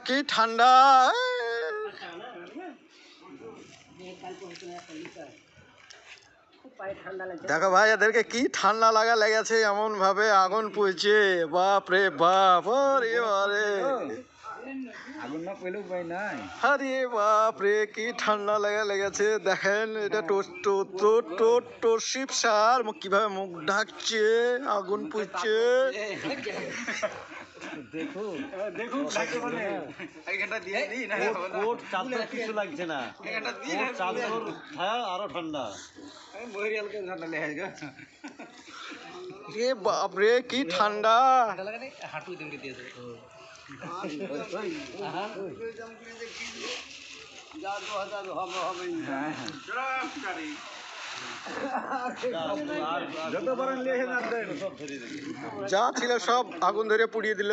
কি ঠান্ডা! দেখো ভাই, এদেরকে কি ঠান্ডা লেগেছে, এমন ভাবে আগুন পুড়ছে। বাপ রে বাপ! আরে বাপ রে, কি ঠান্ডা লেগেছে! দেখেন, এটা টর্শিপ সার কিভাবে মুখ ঢাকছে, আগুন পুড়ছে। কিছু লাগছে না, আরো ঠান্ডা। রে বাপ রে, কি ঠান্ডা! হাঁটু দিয়ে যা ছিল সব আগুন ধরে পুড়িয়ে দিল।